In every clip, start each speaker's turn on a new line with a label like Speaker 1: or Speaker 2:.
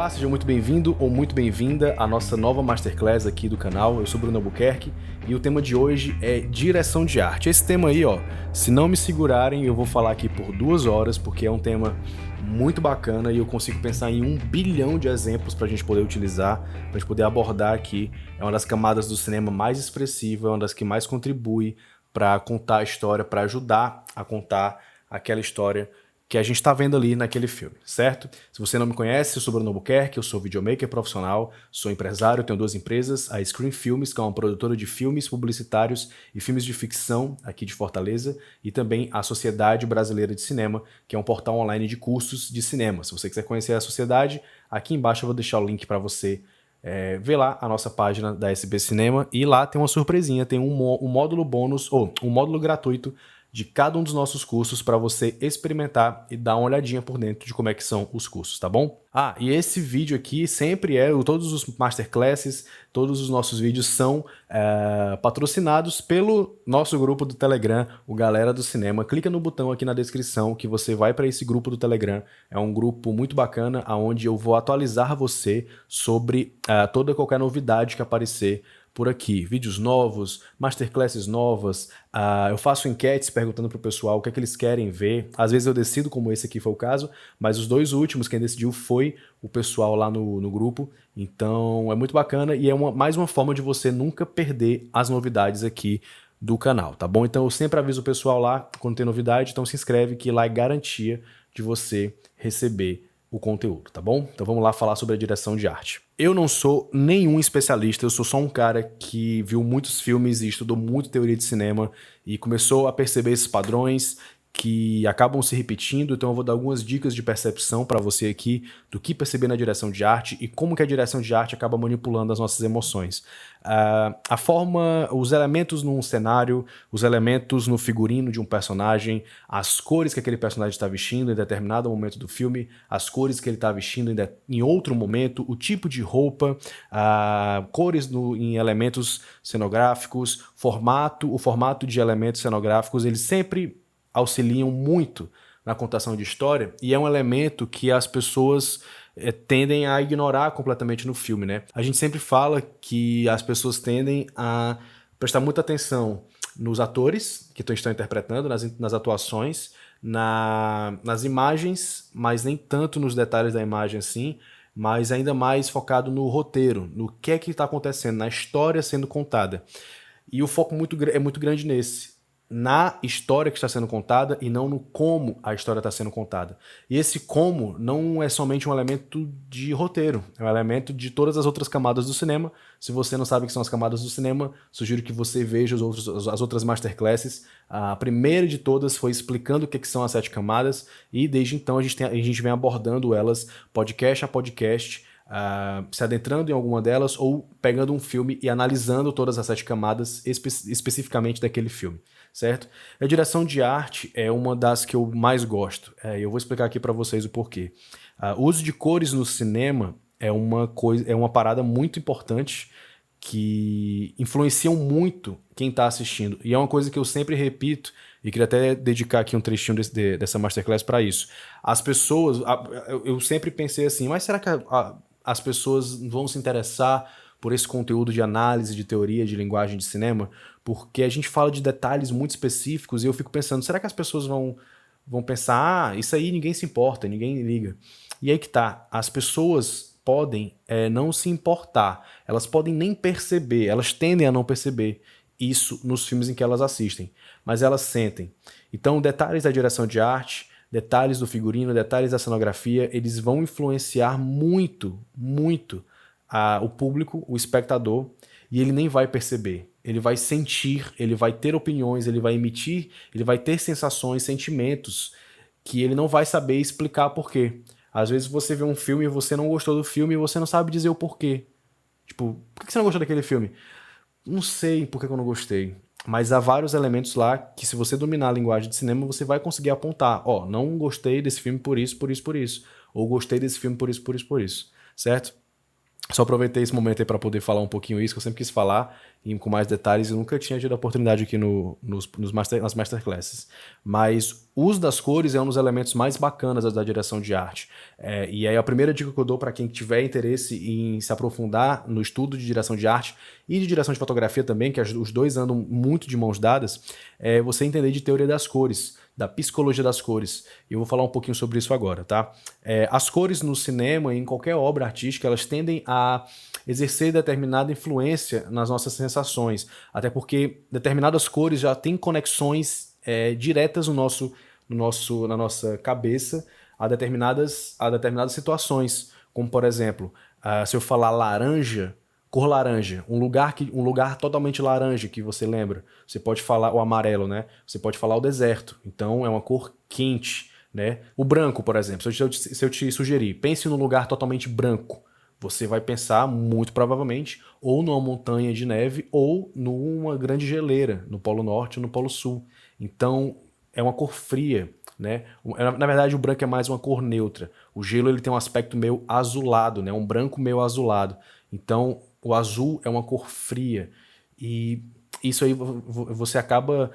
Speaker 1: Olá, seja muito bem-vindo ou muito bem-vinda à nossa nova Masterclass aqui do canal. Eu sou Bruno Albuquerque e o tema de hoje é direção de arte. Esse tema aí, se não me segurarem, eu vou falar aqui por 2 horas, porque é um tema muito bacana e eu consigo pensar em 1 bilhão de exemplos para a gente poder utilizar, para a gente poder abordar aqui. É uma das camadas do cinema mais expressiva, é uma das que mais contribui para contar a história, para ajudar a contar aquela história que a gente está vendo ali naquele filme, certo? Se você não me conhece, eu sou Bruno Albuquerque, eu sou videomaker profissional, sou empresário, tenho 2 empresas, a Screen Filmes, que é uma produtora de filmes publicitários e filmes de ficção aqui de Fortaleza, e também a Sociedade Brasileira de Cinema, que é um portal online de cursos de cinema. Se você quiser conhecer a sociedade, aqui embaixo eu vou deixar o link para você ver lá a nossa página da SB Cinema, e lá tem uma surpresinha, tem um módulo bônus, ou um módulo gratuito de cada um dos nossos cursos para você experimentar e dar uma olhadinha por dentro de como é que são os cursos, tá bom? E esse vídeo aqui sempre todos os masterclasses, todos os nossos vídeos são patrocinados pelo nosso grupo do Telegram, o Galera do Cinema. Clica no botão aqui na descrição que você vai para esse grupo do Telegram. É um grupo muito bacana, onde eu vou atualizar você sobre toda e qualquer novidade que aparecer por aqui, vídeos novos, masterclasses novas, eu faço enquetes perguntando pro pessoal o que é que eles querem ver. Às vezes eu decido, como esse aqui foi o caso, mas os 2 últimos, quem decidiu foi o pessoal lá no grupo. Então é muito bacana e é mais uma forma de você nunca perder as novidades aqui do canal, tá bom? Então eu sempre aviso o pessoal lá quando tem novidade, então se inscreve que lá é garantia de você receber o conteúdo, tá bom? Então vamos lá falar sobre a direção de arte. Eu não sou nenhum especialista, eu sou só um cara que viu muitos filmes e estudou muito teoria de cinema e começou a perceber esses padrões que acabam se repetindo, então eu vou dar algumas dicas de percepção para você aqui do que perceber na direção de arte e como que a direção de arte acaba manipulando as nossas emoções. A forma, os elementos num cenário, os elementos no figurino de um personagem, as cores que aquele personagem está vestindo em determinado momento do filme, as cores que ele está vestindo em outro momento, o tipo de roupa, cores em elementos cenográficos, o formato de elementos cenográficos, eles sempre auxiliam muito na contação de história e é um elemento que as pessoas tendem a ignorar completamente no filme, né? A gente sempre fala que as pessoas tendem a prestar muita atenção nos atores que estão interpretando, nas atuações, nas imagens, mas nem tanto nos detalhes da imagem assim, mas ainda mais focado no roteiro, no que é que está acontecendo, na história sendo contada. E o foco é muito grande na história que está sendo contada e não no como a história está sendo contada. E esse como não é somente um elemento de roteiro, é um elemento de todas as outras camadas do cinema. Se você não sabe o que são as camadas do cinema, sugiro que você veja as outras masterclasses. A primeira de todas foi explicando o que são as 7 camadas e desde então a gente vem abordando elas podcast a podcast, se adentrando em alguma delas ou pegando um filme e analisando todas as 7 camadas especificamente daquele filme, certo? A direção de arte é uma das que eu mais gosto. Eu vou explicar aqui para vocês o porquê. O uso de cores no cinema é uma parada muito importante que influenciam muito quem está assistindo. E é uma coisa que eu sempre repito e queria até dedicar aqui um trechinho dessa masterclass para isso. As pessoas, eu sempre pensei assim, mas será que as pessoas vão se interessar por esse conteúdo de análise, de teoria, de linguagem de cinema? Porque a gente fala de detalhes muito específicos e eu fico pensando, será que as pessoas vão pensar, isso aí ninguém se importa, ninguém liga? E aí que tá, as pessoas podem não se importar, elas podem nem perceber, elas tendem a não perceber isso nos filmes em que elas assistem, mas elas sentem. Então, detalhes da direção de arte, detalhes do figurino, detalhes da cenografia, eles vão influenciar muito, muito o público, o espectador, e ele nem vai perceber. Ele vai sentir, ele vai ter opiniões, ele vai emitir, ele vai ter sensações, sentimentos, que ele não vai saber explicar por quê. Às vezes você vê um filme e você não gostou do filme e você não sabe dizer o porquê. Tipo, por que você não gostou daquele filme? Não sei por que eu não gostei. Mas há vários elementos lá que, se você dominar a linguagem de cinema, você vai conseguir apontar. Não gostei desse filme por isso, por isso, por isso. Ou gostei desse filme por isso, por isso, por isso. Certo? Só aproveitei esse momento aí para poder falar um pouquinho isso, que eu sempre quis falar, e com mais detalhes. Eu nunca tinha tido a oportunidade aqui nas masterclasses. Mas o uso das cores é um dos elementos mais bacanas da direção de arte. E aí a primeira dica que eu dou para quem tiver interesse em se aprofundar no estudo de direção de arte e de direção de fotografia também, que os dois andam muito de mãos dadas, é você entender de teoria das cores, da psicologia das cores. E eu vou falar um pouquinho sobre isso agora, tá? As cores no cinema e em qualquer obra artística, elas tendem a exercer determinada influência nas nossas sensações, até porque determinadas cores já têm conexões diretas na nossa cabeça a determinadas situações, como por exemplo, se eu falar laranja, cor laranja, um lugar totalmente laranja que você lembra. Você pode falar o amarelo, né? Você pode falar o deserto. Então é uma cor quente, né? O branco, por exemplo. Se eu te sugerir, pense num lugar totalmente branco. Você vai pensar, muito provavelmente, ou numa montanha de neve ou numa grande geleira, no Polo Norte ou no Polo Sul. Então é uma cor fria, né? Na verdade, o branco é mais uma cor neutra. O gelo ele tem um aspecto meio azulado, né? Um branco meio azulado. Então, o azul é uma cor fria. E isso aí você acaba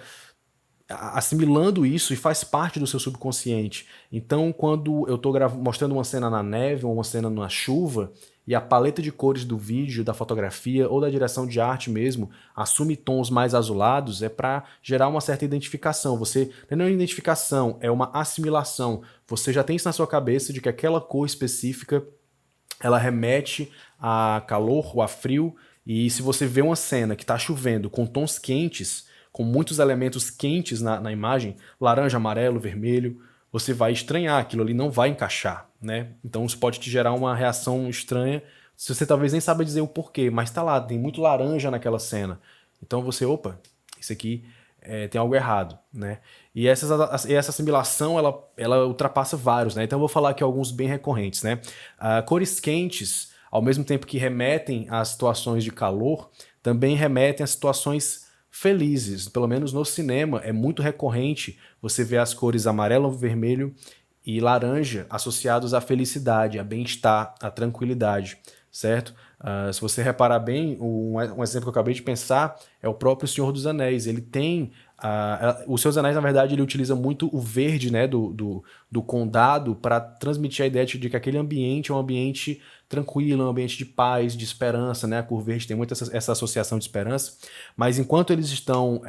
Speaker 1: assimilando isso e faz parte do seu subconsciente. Então, quando eu estou mostrando uma cena na neve ou uma cena na chuva, e a paleta de cores do vídeo, da fotografia ou da direção de arte mesmo assume tons mais azulados, é para gerar uma certa identificação. Você não é uma identificação, é uma assimilação. Você já tem isso na sua cabeça de que aquela cor específica ela remete a calor ou a frio, e se você vê uma cena que está chovendo com tons quentes, com muitos elementos quentes na imagem, laranja, amarelo, vermelho, você vai estranhar, aquilo ali não vai encaixar, né? Então isso pode te gerar uma reação estranha, se você talvez nem saiba dizer o porquê, mas tá lá, tem muito laranja naquela cena. Então você, opa, isso aqui tem algo errado, né? E essa assimilação, ela ultrapassa vários, né? Então eu vou falar aqui alguns bem recorrentes, né? Cores quentes, ao mesmo tempo que remetem a situações de calor, também remetem a situações felizes. Pelo menos no cinema é muito recorrente você ver as cores amarelo, vermelho e laranja associados à felicidade, a bem-estar, à tranquilidade, certo? Se você reparar bem, um exemplo que eu acabei de pensar é o próprio Senhor dos Anéis. Ele tem... o Senhor dos Anéis, na verdade, ele utiliza muito o verde, né, do condado para transmitir a ideia de que aquele ambiente é um ambiente tranquilo, um ambiente de paz, de esperança, né? A cor verde tem muito essa associação de esperança. Mas enquanto eles estão...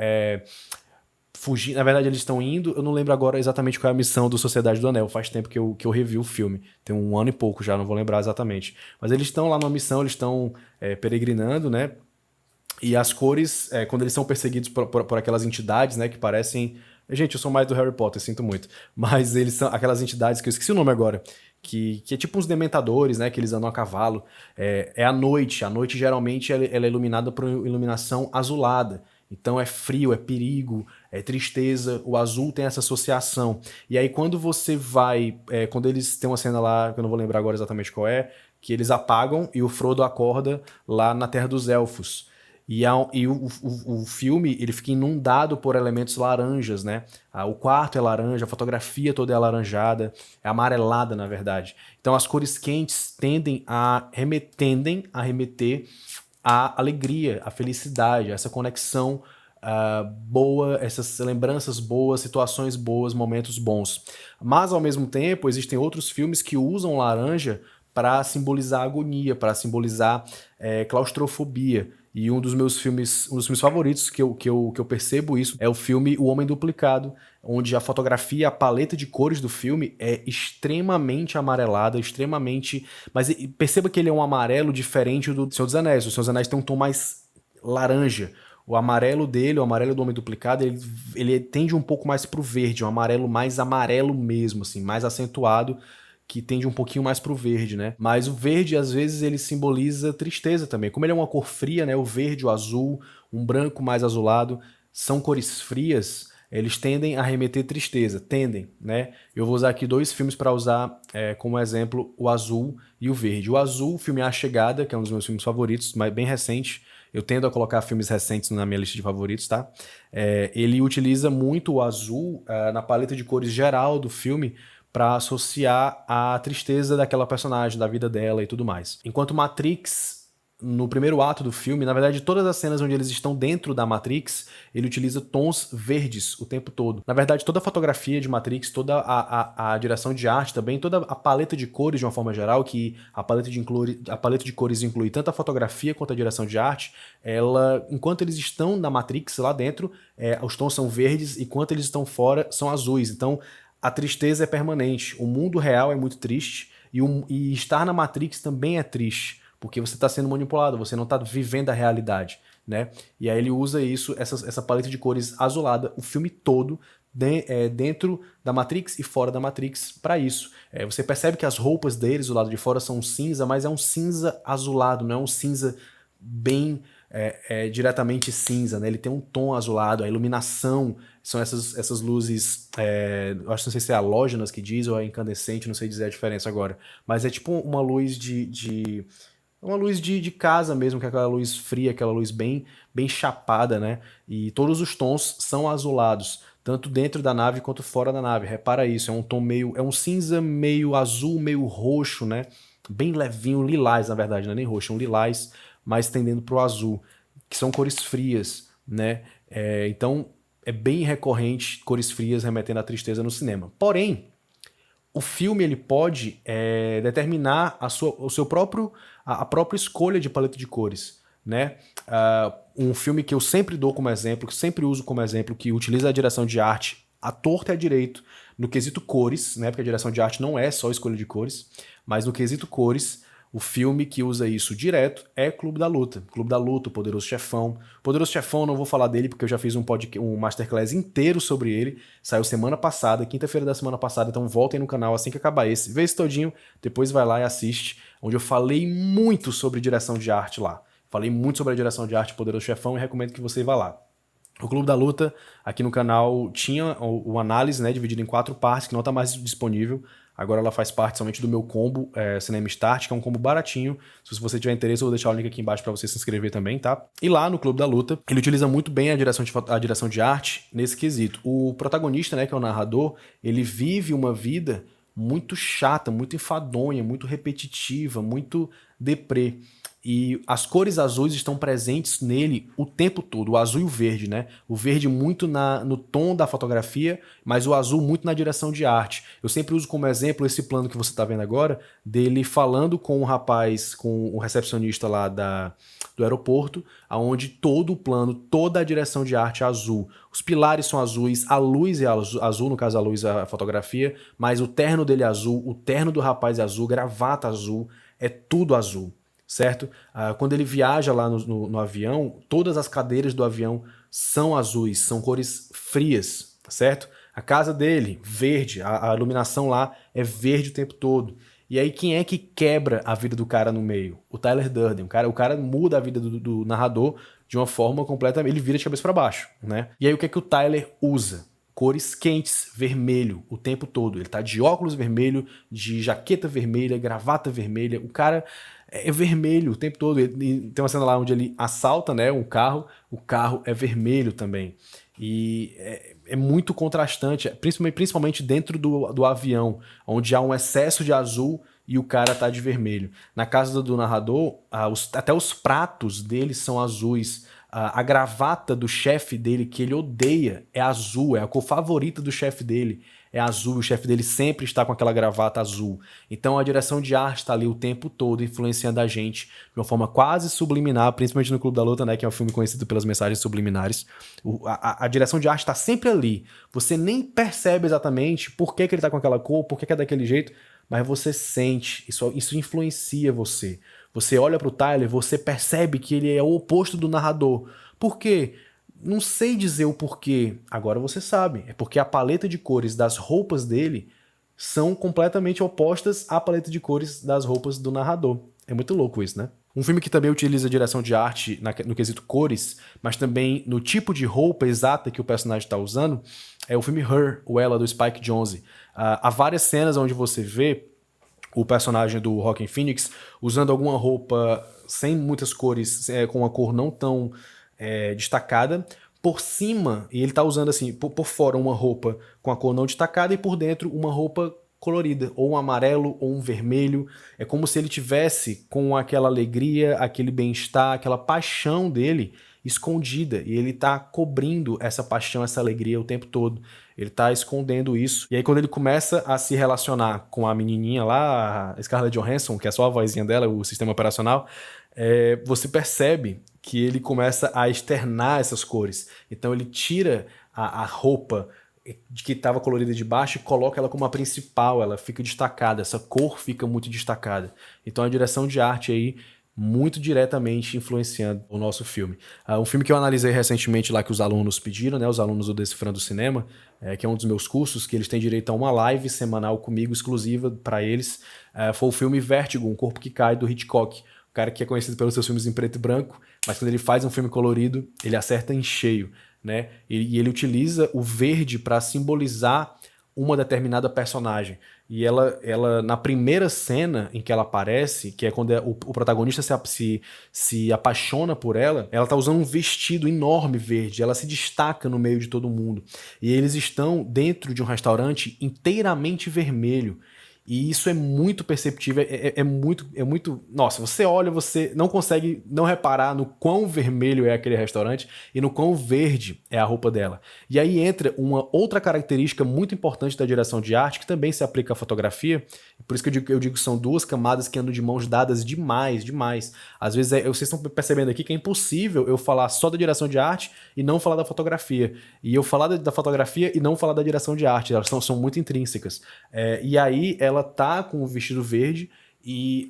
Speaker 1: fugindo, na verdade eles estão indo, eu não lembro agora exatamente qual é a missão do Sociedade do Anel, faz tempo que eu revi o filme, tem um ano e pouco já, não vou lembrar exatamente, mas eles estão lá numa missão, eles estão peregrinando, né, e as cores, quando eles são perseguidos por aquelas entidades, né, que parecem, gente, eu sou mais do Harry Potter, sinto muito, mas eles são aquelas entidades que eu esqueci o nome agora, que é tipo uns dementadores, né, que eles andam a cavalo, a noite geralmente ela é iluminada por iluminação azulada. Então é frio, é perigo, é tristeza, o azul tem essa associação. E aí quando você vai, quando eles têm uma cena lá, que eu não vou lembrar agora exatamente qual é, que eles apagam e o Frodo acorda lá na Terra dos Elfos. O filme ele fica inundado por elementos laranjas, né? O quarto é laranja, a fotografia toda é alaranjada, é amarelada na verdade. Então as cores quentes tendem a remeter a alegria, a felicidade, essa conexão boa, essas lembranças boas, situações boas, momentos bons. Mas, ao mesmo tempo, existem outros filmes que usam laranja para simbolizar agonia, para simbolizar claustrofobia. E um dos meus filmes favoritos que eu percebo isso é o filme O Homem Duplicado, onde a fotografia, a paleta de cores do filme é extremamente amarelada, extremamente... Mas perceba que ele é um amarelo diferente do Senhor dos Anéis. O Senhor dos Anéis tem um tom mais laranja. O amarelo dele, o amarelo do Homem Duplicado, ele tende um pouco mais pro verde, um amarelo mais amarelo mesmo, assim, mais acentuado, que tende um pouquinho mais pro verde, né? Mas o verde, às vezes, ele simboliza tristeza também. Como ele é uma cor fria, né? O verde, o azul, um branco mais azulado, são cores frias, eles tendem a remeter tristeza, né? Eu vou usar aqui dois filmes para usar como exemplo o azul e o verde. O azul, o filme A Chegada, que é um dos meus filmes favoritos, mas bem recente. Eu tendo a colocar filmes recentes na minha lista de favoritos, tá? Ele utiliza muito o azul na paleta de cores geral do filme, para associar a tristeza daquela personagem, da vida dela e tudo mais. Enquanto Matrix no primeiro ato do filme, na verdade, todas as cenas onde eles estão dentro da Matrix, ele utiliza tons verdes o tempo todo. Na verdade, toda a fotografia de Matrix, toda a direção de arte também, toda a paleta de cores de uma forma geral, que a paleta de cores inclui tanto a fotografia quanto a direção de arte, ela, enquanto eles estão na Matrix lá dentro, os tons são verdes, e enquanto eles estão fora, são azuis. Então, a tristeza é permanente. O mundo real é muito triste, e estar na Matrix também é triste, porque você está sendo manipulado, você não está vivendo a realidade, né? E aí ele usa isso, essa paleta de cores azulada, o filme todo, dentro da Matrix e fora da Matrix, para isso. Você percebe que as roupas deles, do lado de fora, são cinza, mas é um cinza azulado, não é um cinza bem diretamente cinza, né? Ele tem um tom azulado, a iluminação são essas luzes, eu acho que não sei se é halógenas que diz ou é incandescente, não sei dizer a diferença agora, mas é tipo uma luz uma luz de casa mesmo, que é aquela luz fria, aquela luz bem chapada, né? E todos os tons são azulados, tanto dentro da nave quanto fora da nave. Repara isso, é um tom é um cinza meio azul, meio roxo, né? Bem levinho, lilás, na verdade, não é nem roxo, é um lilás, mas tendendo pro azul, que são cores frias, né? Então, é bem recorrente cores frias remetendo à tristeza no cinema. Porém, o filme ele pode determinar a própria escolha de paleta de cores, né? Um filme que eu sempre dou como exemplo, que sempre uso como exemplo, que utiliza a direção de arte à torta e à direito, no quesito cores, né? Porque a direção de arte não é só escolha de cores, mas no quesito cores, o filme que usa isso direto é Clube da Luta. Clube da Luta, o Poderoso Chefão. Poderoso Chefão, não vou falar dele porque eu já fiz um masterclass inteiro sobre ele. Saiu semana passada, quinta-feira da semana passada, então voltem no canal assim que acabar esse. Vê esse todinho, depois vai lá e assiste, onde eu falei muito sobre direção de arte lá. Falei muito sobre a direção de arte do Poderoso Chefão e recomendo que você vá lá. O Clube da Luta, aqui no canal, tinha o análise, né, dividido em 4 partes, que não está mais disponível. Agora ela faz parte somente do meu combo Cinema Start, que é um combo baratinho. Se você tiver interesse, eu vou deixar o link aqui embaixo para você se inscrever também, tá? E lá no Clube da Luta, ele utiliza muito bem a direção de arte nesse quesito. O protagonista, né, que é o narrador, ele vive uma vida muito chata, muito enfadonha, muito repetitiva, muito deprê. E as cores azuis estão presentes nele o tempo todo, o azul e o verde, né? O verde muito no tom da fotografia, mas o azul muito na direção de arte. Eu sempre uso como exemplo esse plano que você está vendo agora, dele falando com o rapaz, com o recepcionista lá do aeroporto, onde todo o plano, toda a direção de arte é azul. Os pilares são azuis, a luz é azul, no caso a luz é a fotografia, mas o terno dele é azul, o terno do rapaz é azul, gravata azul, é tudo azul. Certo? Quando ele viaja lá no avião, todas as cadeiras do avião são azuis, são cores frias, certo? A casa dele, verde, a iluminação lá é verde o tempo todo. E aí quem é que quebra a vida do cara no meio? O Tyler Durden. O cara muda a vida do narrador de uma forma completamente... Ele vira de cabeça para baixo, né? E aí o que é que o Tyler usa? Cores quentes, vermelho, o tempo todo. Ele tá de óculos vermelho, de jaqueta vermelha, gravata vermelha. O cara é vermelho o tempo todo. Tem uma cena lá onde ele assalta, né, o carro é vermelho também. E é muito contrastante, principalmente dentro do avião, onde há um excesso de azul e o cara tá de vermelho. Na casa do narrador, até os pratos dele são azuis. A gravata do chefe dele, que ele odeia, é azul, é a cor favorita do chefe dele, é azul, o chefe dele sempre está com aquela gravata azul. Então a direção de arte está ali o tempo todo influenciando a gente de uma forma quase subliminar, principalmente no Clube da Luta, né, que é um filme conhecido pelas mensagens subliminares. A direção de arte está sempre ali, você nem percebe exatamente por que ele está com aquela cor, por que é daquele jeito, mas você sente, isso influencia você. Você olha para o Tyler, você percebe que ele é o oposto do narrador. Por quê? Não sei dizer o porquê. Agora você sabe. É porque a paleta de cores das roupas dele são completamente opostas à paleta de cores das roupas do narrador. É muito louco isso, né? Um filme que também utiliza direção de arte no quesito cores, mas também no tipo de roupa exata que o personagem está usando, é o filme Her, ou Ela, do Spike Jonze. Há várias cenas onde você vê o personagem do Joaquin Phoenix usando alguma roupa sem muitas cores, com uma cor não tão destacada, por cima, e ele tá usando assim, por fora uma roupa com a cor não destacada e por dentro uma roupa colorida, ou um amarelo ou um vermelho. É como se ele tivesse com aquela alegria, aquele bem-estar, aquela paixão dele escondida, e ele tá cobrindo essa paixão, essa alegria o tempo todo. Ele tá escondendo isso. E aí quando ele começa a se relacionar com a menininha lá, a Scarlett Johansson, que é só a vozinha dela, o sistema operacional, você percebe que ele começa a externar essas cores. Então ele tira a roupa de que estava colorida de baixo e coloca ela como a principal, ela fica destacada, essa cor fica muito destacada. Então a direção de arte aí muito diretamente influenciando o nosso filme. Um filme que eu analisei recentemente lá que os alunos pediram, né, os alunos do Decifrando o Cinema, que é um dos meus cursos, que eles têm direito a uma live semanal comigo, exclusiva para eles, foi o filme Vértigo, Um Corpo que Cai, do Hitchcock. O cara que é conhecido pelos seus filmes em preto e branco, mas quando ele faz um filme colorido, ele acerta em cheio, né? E ele utiliza o verde para simbolizar uma determinada personagem. E ela, na primeira cena em que ela aparece, que é quando o protagonista se apaixona por ela, ela tá usando um vestido enorme verde, ela se destaca no meio de todo mundo. E eles estão dentro de um restaurante inteiramente vermelho. E isso é muito perceptível, é muito... Nossa, você olha, você não consegue não reparar no quão vermelho é aquele restaurante e no quão verde é a roupa dela. E aí entra uma outra característica muito importante da direção de arte, que também se aplica à fotografia, por isso que eu digo que são duas camadas que andam de mãos dadas demais, demais. Às vezes, vocês estão percebendo aqui que é impossível eu falar só da direção de arte e não falar da fotografia. E eu falar da fotografia e não falar da direção de arte, elas são muito intrínsecas. E aí ela tá com o vestido verde e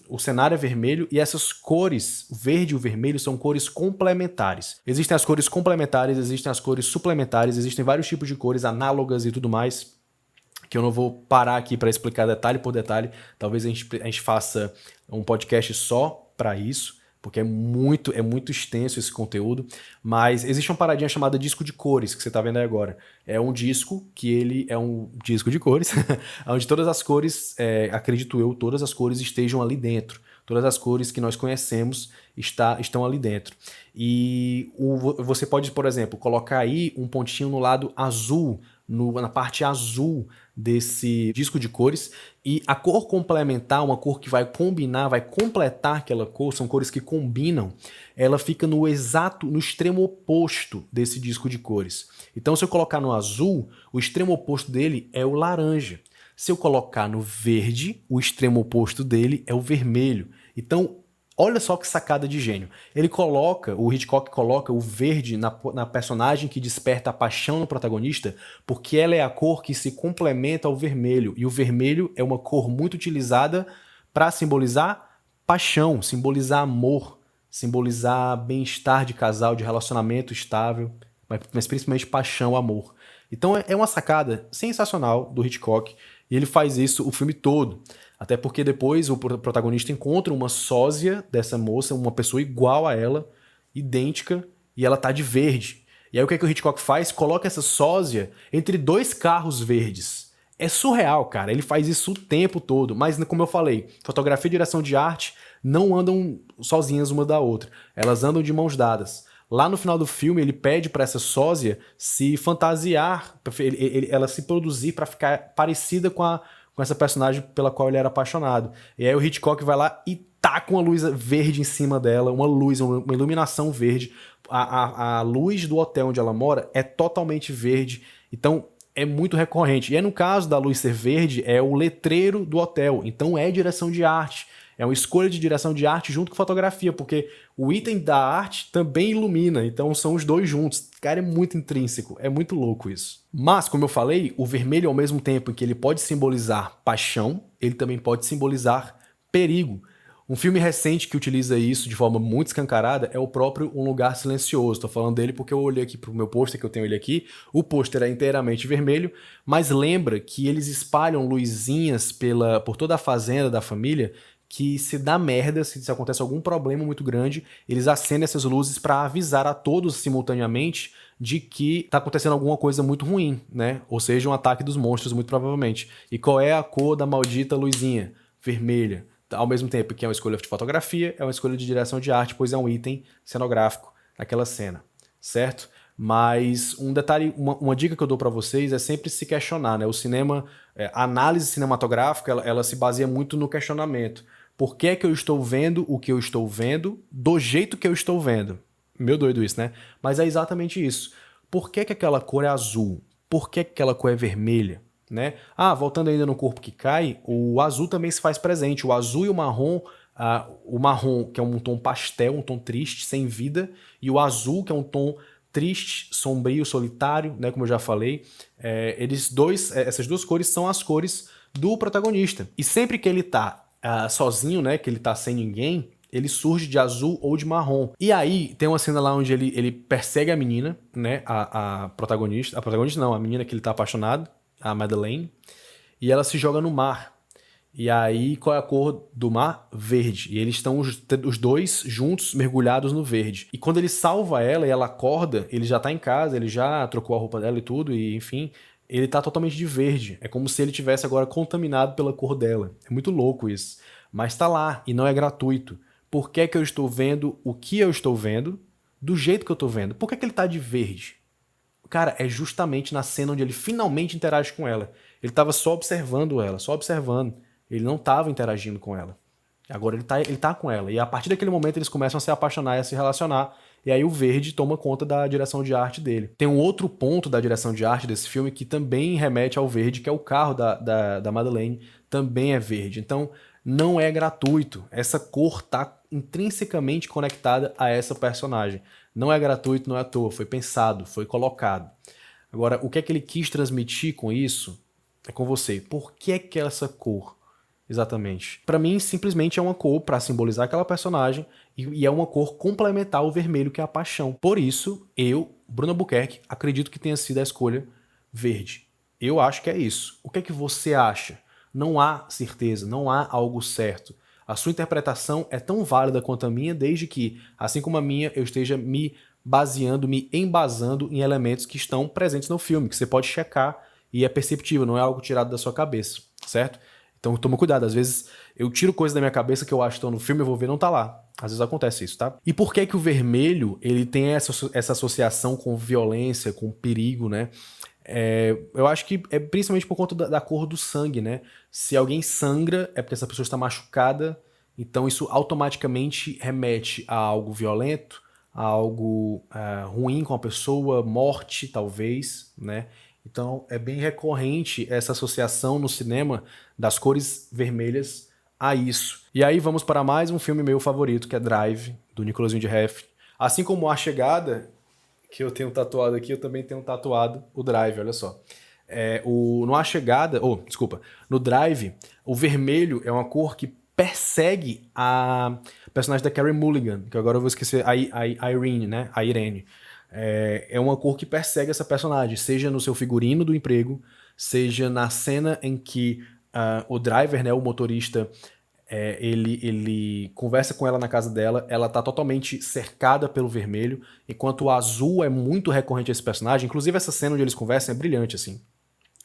Speaker 1: o cenário é vermelho, e essas cores, o verde e o vermelho, são cores complementares. Existem as cores complementares, existem as cores suplementares, existem vários tipos de cores análogas e tudo mais, que eu não vou parar aqui para explicar detalhe por detalhe. Talvez a gente faça um podcast só para isso, porque é muito extenso esse conteúdo, mas existe uma paradinha chamada disco de cores, que você está vendo aí agora. É um disco que ele é um disco de cores, onde todas as cores, acredito eu, todas as cores estejam ali dentro. Todas as cores que nós conhecemos estão ali dentro. E você pode, por exemplo, colocar aí um pontinho no lado azul, na parte azul desse disco de cores, e a cor complementar, uma cor que vai combinar, vai completar aquela cor, são cores que combinam, ela fica no extremo oposto desse disco de cores. Então, se eu colocar no azul, o extremo oposto dele é o laranja. Se eu colocar no verde, o extremo oposto dele é o vermelho. Então, olha só que sacada de gênio. O Hitchcock coloca o verde na personagem que desperta a paixão no protagonista, porque ela é a cor que se complementa ao vermelho. E o vermelho é uma cor muito utilizada para simbolizar paixão, simbolizar amor, simbolizar bem-estar de casal, de relacionamento estável, mas principalmente paixão, amor. Então é uma sacada sensacional do Hitchcock, e ele faz isso o filme todo. Até porque depois o protagonista encontra uma sósia dessa moça, uma pessoa igual a ela, idêntica, e ela tá de verde. E aí o que o Hitchcock faz? Coloca essa sósia entre dois carros verdes. É surreal, cara. Ele faz isso o tempo todo. Mas, como eu falei, fotografia e direção de arte não andam sozinhas uma da outra. Elas andam de mãos dadas. Lá no final do filme, ele pede para essa sósia se fantasiar, ela se produzir para ficar parecida com essa personagem pela qual ele era apaixonado. E aí o Hitchcock vai lá e taca uma luz verde em cima dela, uma iluminação verde. A luz do hotel onde ela mora é totalmente verde, então é muito recorrente. E aí, no caso da luz ser verde, é o letreiro do hotel, então é direção de arte. É uma escolha de direção de arte junto com fotografia, porque o item da arte também ilumina, então são os dois juntos. Cara, é muito intrínseco, é muito louco isso. Mas, como eu falei, o vermelho, ao mesmo tempo em que ele pode simbolizar paixão, ele também pode simbolizar perigo. Um filme recente que utiliza isso de forma muito escancarada é o próprio Um Lugar Silencioso. Tô falando dele porque eu olhei aqui pro meu pôster, que eu tenho ele aqui. O pôster é inteiramente vermelho, mas lembra que eles espalham luzinhas por toda a fazenda da família, que se dá merda, se acontece algum problema muito grande, eles acendem essas luzes para avisar a todos simultaneamente de que tá acontecendo alguma coisa muito ruim, né? Ou seja, um ataque dos monstros, muito provavelmente. E qual é a cor da maldita luzinha? Vermelha. Ao mesmo tempo que é uma escolha de fotografia, é uma escolha de direção de arte, pois é um item cenográfico naquela cena, certo? Mas um detalhe, uma dica que eu dou pra vocês é sempre se questionar, né? O cinema, a análise cinematográfica, ela se baseia muito no questionamento. Por que é que eu estou vendo o que eu estou vendo do jeito que eu estou vendo? Meu doido isso, né? Mas é exatamente isso. Por que que aquela cor é azul? Por que que aquela cor é vermelha? Né? Ah, voltando ainda no corpo que cai, o azul também se faz presente. O azul e o marrom, que é um tom pastel, um tom triste, sem vida, e o azul, que é um tom triste, sombrio, solitário, né, como eu já falei, essas duas cores são as cores do protagonista. E sempre que ele tá sozinho, né, que ele tá sem ninguém, ele surge de azul ou de marrom. E aí tem uma cena lá onde ele persegue a menina, né, a protagonista não, a menina que ele tá apaixonado, a Madeleine, e ela se joga no mar. E aí, qual é a cor do mar? Verde. E eles estão os dois juntos, mergulhados no verde. E quando ele salva ela e ela acorda, ele já tá em casa, ele já trocou a roupa dela e tudo, e enfim, ele tá totalmente de verde. É como se ele tivesse agora contaminado pela cor dela. É muito louco isso. Mas tá lá, e não é gratuito. Por que que eu estou vendo o que eu estou vendo, do jeito que eu tô vendo? Por que que ele tá de verde? Cara, é justamente na cena onde ele finalmente interage com ela. Ele tava só observando ela, só observando. Ele não tava interagindo com ela. Agora ele tá com ela. E a partir daquele momento eles começam a se apaixonar e a se relacionar. E aí o verde toma conta da direção de arte dele. Tem um outro ponto da direção de arte desse filme que também remete ao verde, que é o carro da Madeleine. Também é verde. Então não é gratuito. Essa cor tá intrinsecamente conectada a essa personagem. Não é gratuito, não é à toa. Foi pensado, foi colocado. Agora, o que é que ele quis transmitir com isso? É com você. Por que é que essa cor? Exatamente. Pra mim, simplesmente é uma cor pra simbolizar aquela personagem e é uma cor complementar ao vermelho, que é a paixão. Por isso, eu, Bruno Albuquerque, acredito que tenha sido a escolha verde. Eu acho que é isso. O que é que você acha? Não há certeza, não há algo certo. A sua interpretação é tão válida quanto a minha, desde que, assim como a minha, eu esteja me baseando, me embasando em elementos que estão presentes no filme, que você pode checar e é perceptível, não é algo tirado da sua cabeça, certo? Então toma cuidado, às vezes eu tiro coisas da minha cabeça que eu acho que estão no filme, eu vou ver, não tá lá. Às vezes acontece isso, tá? E por que que o vermelho, ele tem essa associação com violência, com perigo, né? Eu acho que é principalmente por conta da cor do sangue, né? Se alguém sangra, é porque essa pessoa está machucada, então isso automaticamente remete a algo violento, a algo ruim com a pessoa, morte, talvez, né? Então é bem recorrente essa associação no cinema das cores vermelhas a isso. E aí vamos para mais um filme meu favorito, que é Drive, do Nicolas Winding Refn. Assim como A Chegada, que eu tenho tatuado aqui, eu também tenho tatuado o Drive, olha só. No A Chegada, desculpa, no Drive, o vermelho é uma cor que persegue a personagem da Carey Mulligan, que agora eu vou esquecer, a Irene, né? A Irene. É uma cor que persegue essa personagem, seja no seu figurino do emprego, seja na cena em que o driver, né, o motorista, ele conversa com ela na casa dela, ela tá totalmente cercada pelo vermelho, enquanto o azul é muito recorrente a esse personagem. Inclusive essa cena onde eles conversam é brilhante, assim.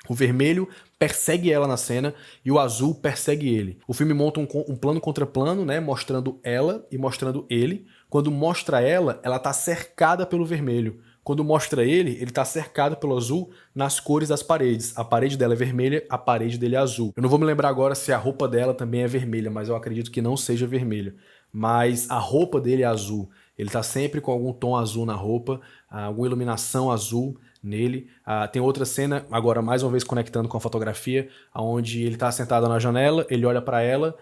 Speaker 1: O vermelho persegue ela na cena e o azul persegue ele. O filme monta um plano contra plano, né, mostrando ela e mostrando ele. Quando mostra ela, ela tá cercada pelo vermelho. Quando mostra ele tá cercado pelo azul nas cores das paredes. A parede dela é vermelha, a parede dele é azul. Eu não vou me lembrar agora se a roupa dela também é vermelha, mas eu acredito que não seja vermelha. Mas a roupa dele é azul. Ele tá sempre com algum tom azul na roupa, alguma iluminação azul nele. Tem outra cena, agora mais uma vez conectando com a fotografia, onde ele tá sentado na janela, ele olha pra ela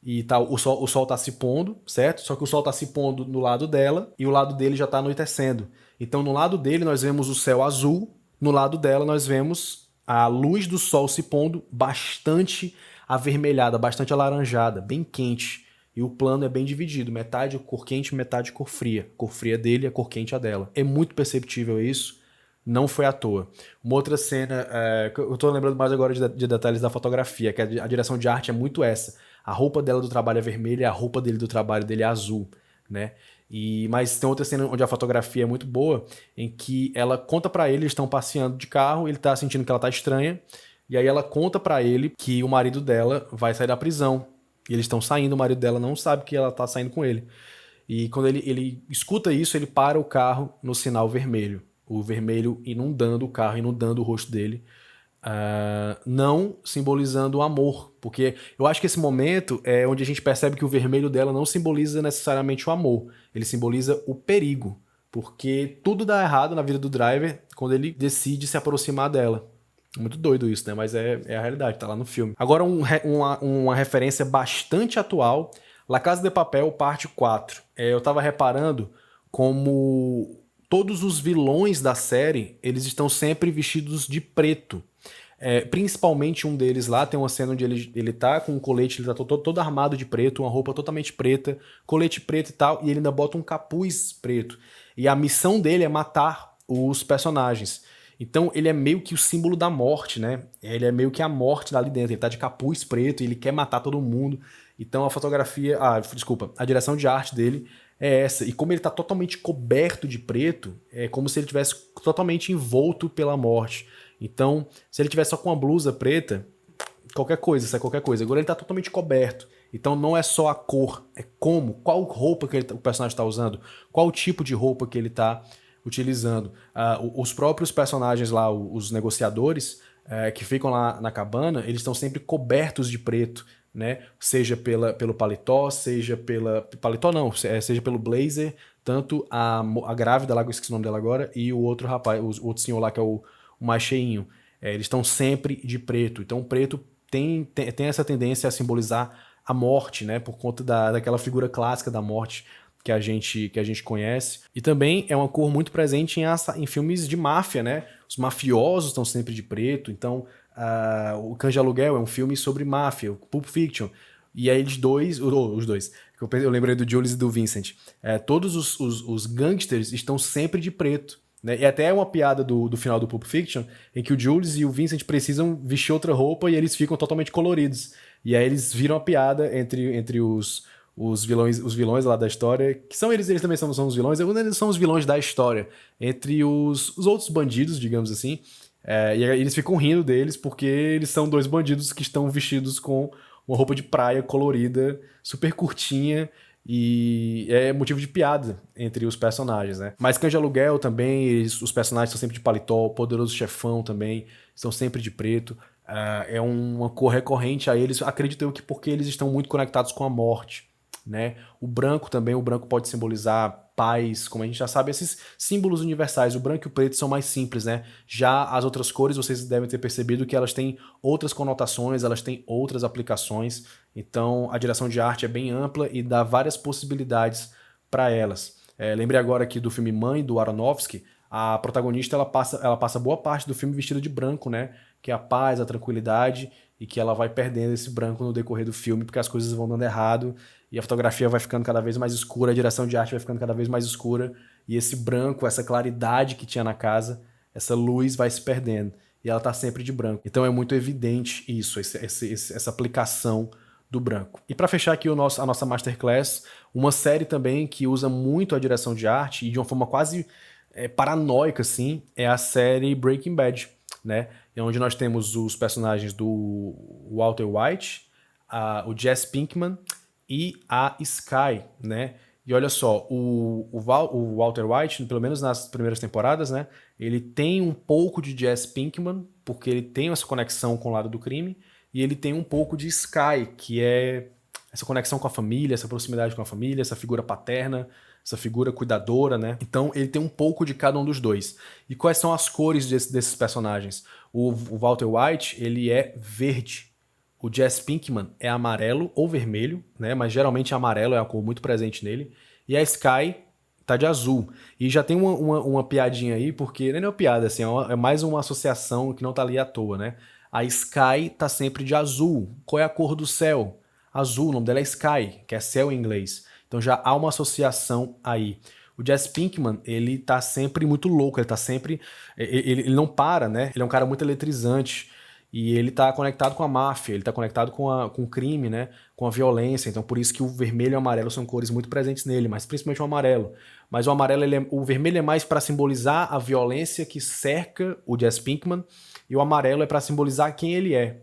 Speaker 1: e o sol tá se pondo, certo? Só que o sol tá se pondo no lado dela e o lado dele já tá anoitecendo. Então no lado dele nós vemos o céu azul, no lado dela nós vemos a luz do sol se pondo bastante avermelhada, bastante alaranjada, bem quente. E o plano é bem dividido, metade cor quente, metade cor fria. A cor fria dele e a cor quente a dela. É muito perceptível isso, não foi à toa. Uma outra cena, eu tô lembrando mais agora de detalhes da fotografia, que a direção de arte é muito essa. A roupa dela do trabalho é vermelha, a roupa dele do trabalho dele é azul, né? Mas tem outra cena onde a fotografia é muito boa, em que ela conta pra ele, eles estão passeando de carro, ele tá sentindo que ela tá estranha, e aí ela conta pra ele que o marido dela vai sair da prisão. E eles estão saindo, o marido dela não sabe que ela tá saindo com ele. E quando ele escuta isso, ele para o carro no sinal vermelho. o vermelho inundando o carro, inundando o rosto dele, não simbolizando o amor, porque eu acho que esse momento é onde a gente percebe que o vermelho dela não simboliza necessariamente o amor, ele simboliza o perigo, porque tudo dá errado na vida do Driver quando ele decide se aproximar dela. Muito doido isso, né? Mas é a realidade, tá lá no filme. Agora uma referência bastante atual, La Casa de Papel, parte 4. Eu tava reparando como todos os vilões da série, eles estão sempre vestidos de preto. Principalmente um deles lá, tem uma cena onde ele tá com um colete, ele tá todo armado de preto, uma roupa totalmente preta, colete preto e tal, e ele ainda bota um capuz preto. E a missão dele é matar os personagens. Então ele é meio que o símbolo da morte, né? Ele é meio que a morte ali dentro, ele tá de capuz preto, e ele quer matar todo mundo. Então a fotografia, a direção de arte dele é essa. E como ele tá totalmente coberto de preto, é como se ele tivesse totalmente envolto pela morte. Então, se ele tivesse só com uma blusa preta, qualquer coisa, sai qualquer coisa. Agora ele tá totalmente coberto. Então não é só a cor, é como, qual roupa que o personagem está usando, qual tipo de roupa que ele está utilizando. Os próprios personagens lá, os negociadores, que ficam lá na cabana, eles estão sempre cobertos de preto, né? Seja pelo paletó, seja pela... Paletó não, seja pelo blazer, tanto a grávida lá, que eu esqueci o nome dela agora, e o outro rapaz, o outro senhor lá que é o mais cheinho. Eles estão sempre de preto. Então o preto tem essa tendência a simbolizar a morte, né? Por conta daquela figura clássica da morte que a gente conhece. E também é uma cor muito presente em filmes de máfia, né? Os mafiosos estão sempre de preto. Então o Cães de Aluguel é um filme sobre máfia, o Pulp Fiction. E aí os dois, eu lembrei do Jules e do Vincent. Todos os gangsters estão sempre de preto. Né? E até é uma piada do final do Pulp Fiction, em que o Jules e o Vincent precisam vestir outra roupa e eles ficam totalmente coloridos. E aí eles viram a piada entre os vilões lá da história, que são eles também são os vilões, eles são os vilões da história, entre os outros bandidos, digamos assim. E aí eles ficam rindo deles porque eles são dois bandidos que estão vestidos com uma roupa de praia colorida, super curtinha, e é motivo de piada entre os personagens, né? Mas Cães de Aluguel também, os personagens são sempre de paletó, o Poderoso Chefão também, são sempre de preto. É uma cor recorrente a eles, acredito eu que porque eles estão muito conectados com a morte, né? O branco também, o branco pode simbolizar paz, como a gente já sabe, esses símbolos universais, o branco e o preto são mais simples, né? Já as outras cores, vocês devem ter percebido que elas têm outras conotações, elas têm outras aplicações, então a direção de arte é bem ampla e dá várias possibilidades para elas. Lembrei agora aqui do filme Mãe, do Aronofsky, a protagonista ela passa boa parte do filme vestida de branco, né? Que é a paz, a tranquilidade, e que ela vai perdendo esse branco no decorrer do filme porque as coisas vão dando errado e a fotografia vai ficando cada vez mais escura, a direção de arte vai ficando cada vez mais escura e esse branco, essa claridade que tinha na casa, essa luz vai se perdendo e ela tá sempre de branco. Então é muito evidente isso, essa aplicação do branco. E para fechar aqui a nossa Masterclass, uma série também que usa muito a direção de arte e de uma forma quase paranoica, assim, é a série Breaking Bad, né? Onde nós temos os personagens do Walter White, o Jesse Pinkman e a Sky, né? E olha só, o Walter White, pelo menos nas primeiras temporadas, né? Ele tem um pouco de Jesse Pinkman, porque ele tem essa conexão com o lado do crime, e ele tem um pouco de Sky, que é essa conexão com a família, essa proximidade com a família, essa figura paterna, essa figura cuidadora, né? Então ele tem um pouco de cada um dos dois. E quais são as cores desses personagens? O Walter White, ele é verde. O Jesse Pinkman é amarelo ou vermelho, né? Mas geralmente amarelo é uma cor muito presente nele. E a Sky tá de azul. E já tem uma piadinha aí, porque não é uma piada, assim, é mais uma associação que não tá ali à toa, né? A Sky tá sempre de azul. Qual é a cor do céu? Azul, o nome dela é Sky, que é céu em inglês. Então já há uma associação aí. O Jesse Pinkman, ele tá sempre muito louco, ele tá sempre... Ele não para, né? Ele é um cara muito eletrizante. E ele tá conectado com a máfia, ele tá conectado com o crime, né? Com a violência. Então por isso que o vermelho e o amarelo são cores muito presentes nele, mas principalmente o amarelo. Mas o amarelo, o vermelho é mais para simbolizar a violência que cerca o Jesse Pinkman, e o amarelo é para simbolizar quem ele é,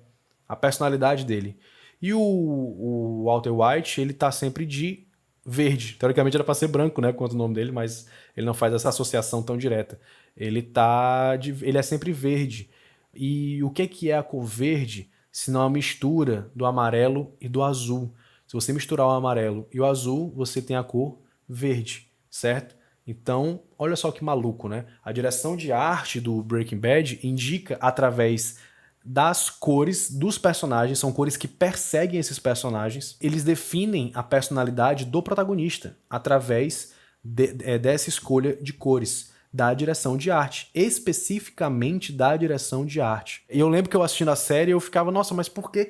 Speaker 1: a personalidade dele. E o Walter White, ele tá sempre de verde. Teoricamente era para ser branco, né, quanto o nome dele, mas ele não faz essa associação tão direta. ele é sempre verde. E o que é a cor verde? Se não a mistura do amarelo e do azul. Se você misturar o amarelo e o azul, você tem a cor verde, certo? Então, olha só que maluco, né? A direção de arte do Breaking Bad indica através das cores dos personagens, são cores que perseguem esses personagens. Eles definem a personalidade do protagonista através dessa escolha de cores da direção de arte, especificamente da direção de arte. E eu lembro que eu assistindo a série, eu ficava, nossa, mas por que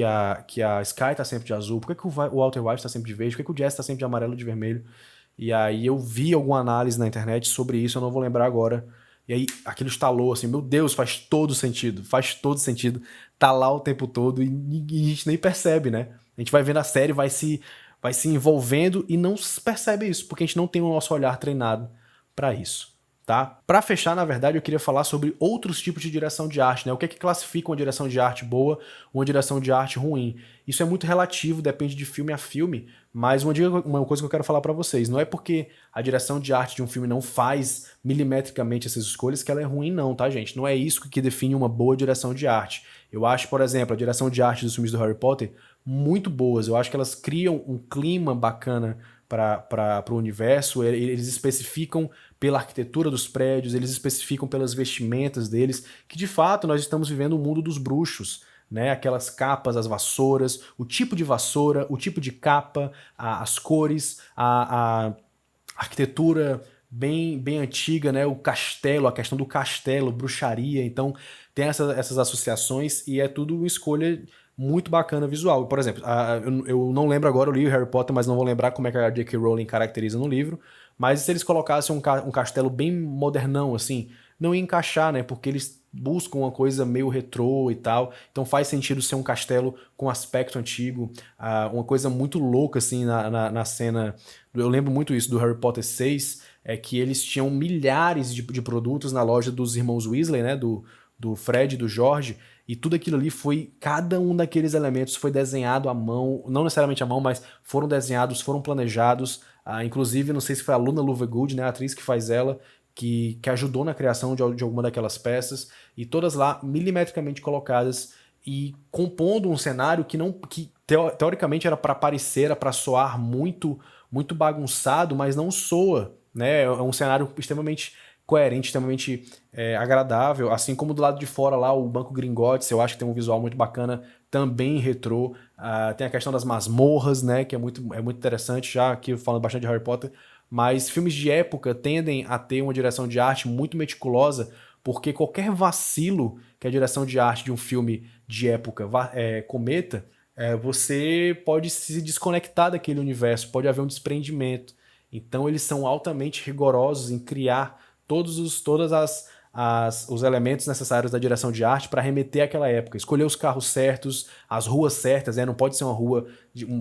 Speaker 1: a Sky tá sempre de azul? Por que o Walter White tá sempre de verde? Por que o Jesse tá sempre de amarelo e de vermelho? E aí eu vi alguma análise na internet sobre isso, eu não vou lembrar agora. E aí aquilo estalou assim, meu Deus, faz todo sentido, tá lá o tempo todo e a gente nem percebe, né? A gente vai vendo a série, vai se envolvendo e não percebe isso, porque a gente não tem o nosso olhar treinado para isso, tá? Para fechar, na verdade, eu queria falar sobre outros tipos de direção de arte, né? O que é que classifica uma direção de arte boa, uma direção de arte ruim? Isso é muito relativo, depende de filme a filme, mas uma coisa que eu quero falar para vocês, não é porque a direção de arte de um filme não faz milimetricamente essas escolhas que ela é ruim não, tá, gente? Não é isso que define uma boa direção de arte. Eu acho, por exemplo, a direção de arte dos filmes do Harry Potter muito boas. Eu acho que elas criam um clima bacana para o universo, eles especificam pela arquitetura dos prédios, eles especificam pelas vestimentas deles, que de fato nós estamos vivendo o mundo dos bruxos, né? Aquelas capas, as vassouras, o tipo de vassoura, o tipo de capa, as cores, a arquitetura bem antiga, né? O castelo, a questão do castelo, bruxaria, então tem essas associações e é tudo uma escolha muito bacana visual. Por exemplo, eu não lembro agora, eu li o Harry Potter, mas não vou lembrar como é que a J.K. Rowling caracteriza no livro, mas se eles colocassem um castelo bem modernão, assim, não ia encaixar, né? Porque eles buscam uma coisa meio retrô e tal, então faz sentido ser um castelo com aspecto antigo, uma coisa muito louca, assim, na cena. Eu lembro muito isso do Harry Potter 6, é que eles tinham milhares de produtos na loja dos irmãos Weasley, né? Do Fred e do George, e tudo aquilo ali cada um daqueles elementos foi desenhado à mão, não necessariamente à mão, mas foram desenhados, foram planejados, inclusive, não sei se foi a Luna Lovegood, né, a atriz que faz ela, que ajudou na criação de alguma daquelas peças, e todas lá milimetricamente colocadas e compondo um cenário que teoricamente era para parecer, era para soar muito, muito bagunçado, mas não soa, né, é um cenário extremamente coerente, extremamente agradável, assim como do lado de fora lá o Banco Gringotts, eu acho que tem um visual muito bacana, também retrô, tem a questão das masmorras, né, que é muito interessante, já aqui falando bastante de Harry Potter, mas filmes de época tendem a ter uma direção de arte muito meticulosa, porque qualquer vacilo que a direção de arte de um filme de época cometa, você pode se desconectar daquele universo, pode haver um desprendimento. Então eles são altamente rigorosos em criar todos os elementos necessários da direção de arte para remeter àquela época. Escolher os carros certos, as ruas certas, não pode ser uma rua,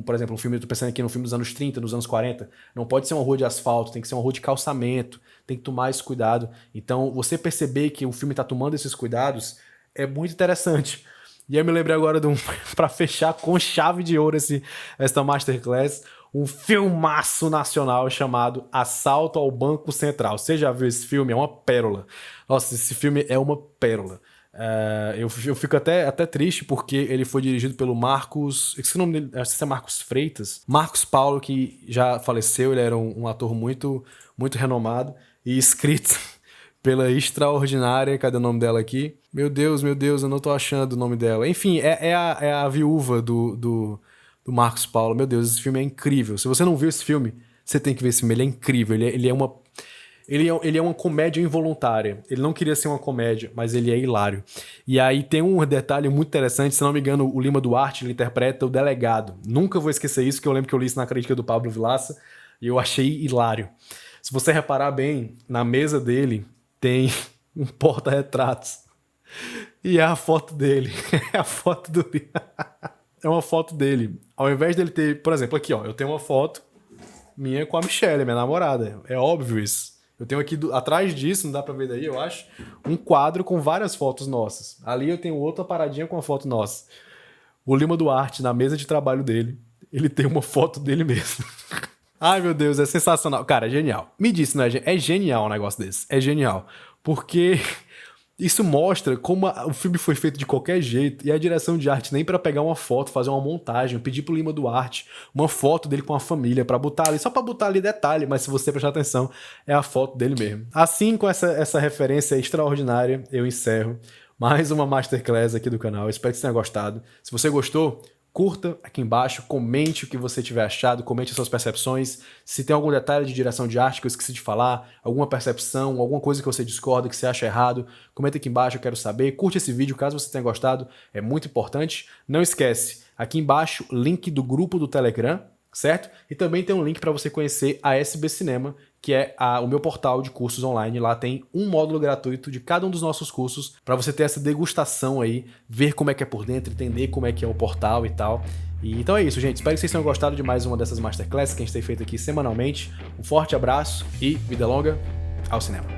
Speaker 1: por exemplo, um filme, eu tô pensando aqui no filme dos anos 30, dos anos 40, não pode ser uma rua de asfalto, tem que ser uma rua de calçamento, tem que tomar esse cuidado. Então, você perceber que o filme está tomando esses cuidados é muito interessante. E aí eu me lembrei agora para fechar com chave de ouro esta Masterclass, um filmaço nacional chamado Assalto ao Banco Central. Você já viu esse filme? É uma pérola. Nossa, esse filme é uma pérola. Eu fico até triste porque ele foi dirigido pelo Marcos... Esqueci o nome dele, acho que é Marcos Freitas. Marcos Paulo, que já faleceu, ele era um ator muito, muito renomado e escrito pela extraordinária... Cadê o nome dela aqui? Meu Deus, eu não tô achando o nome dela. Enfim, é a viúva do Marcos Paulo. Meu Deus, esse filme é incrível. Se você não viu esse filme, você tem que ver esse filme. Ele é incrível. Ele é uma comédia involuntária. Ele não queria ser uma comédia, mas ele é hilário. E aí tem um detalhe muito interessante. Se não me engano, o Lima Duarte ele interpreta o delegado. Nunca vou esquecer isso, porque eu lembro que eu li isso na crítica do Pablo Vilaça e eu achei hilário. Se você reparar bem, na mesa dele tem um porta-retratos. E é a foto dele. É a foto do... É uma foto dele. Ao invés dele ter... Por exemplo, aqui, ó. Eu tenho uma foto minha com a Michelle, minha namorada. É óbvio isso. Eu tenho aqui, atrás disso, não dá pra ver daí, eu acho, um quadro com várias fotos nossas. Ali eu tenho outra paradinha com a foto nossa. O Lima Duarte, na mesa de trabalho dele, ele tem uma foto dele mesmo. Ai, meu Deus, é sensacional. Cara, é genial. Me disse, não é? É genial um negócio desse. É genial. Porque isso mostra como o filme foi feito de qualquer jeito e a direção de arte nem pra pegar uma foto, fazer uma montagem, pedir pro Lima Duarte uma foto dele com a família pra botar ali, só pra botar ali detalhe, mas se você prestar atenção, é a foto dele mesmo. Assim, com essa referência extraordinária, eu encerro mais uma Masterclass aqui do canal. Espero que você tenha gostado. Se você gostou, curta aqui embaixo, comente o que você tiver achado, comente as suas percepções. Se tem algum detalhe de direção de arte que eu esqueci de falar, alguma percepção, alguma coisa que você discorda, que você acha errado, comenta aqui embaixo, eu quero saber. Curte esse vídeo caso você tenha gostado, é muito importante. Não esquece, aqui embaixo, link do grupo do Telegram, certo? E também tem um link para você conhecer a SB Cinema, que é o meu portal de cursos online. Lá tem um módulo gratuito de cada um dos nossos cursos para você ter essa degustação aí, ver como é que é por dentro, entender como é que é o portal e tal. E então é isso, gente. Espero que vocês tenham gostado de mais uma dessas Masterclasses que a gente tem feito aqui semanalmente. Um forte abraço e vida longa ao cinema.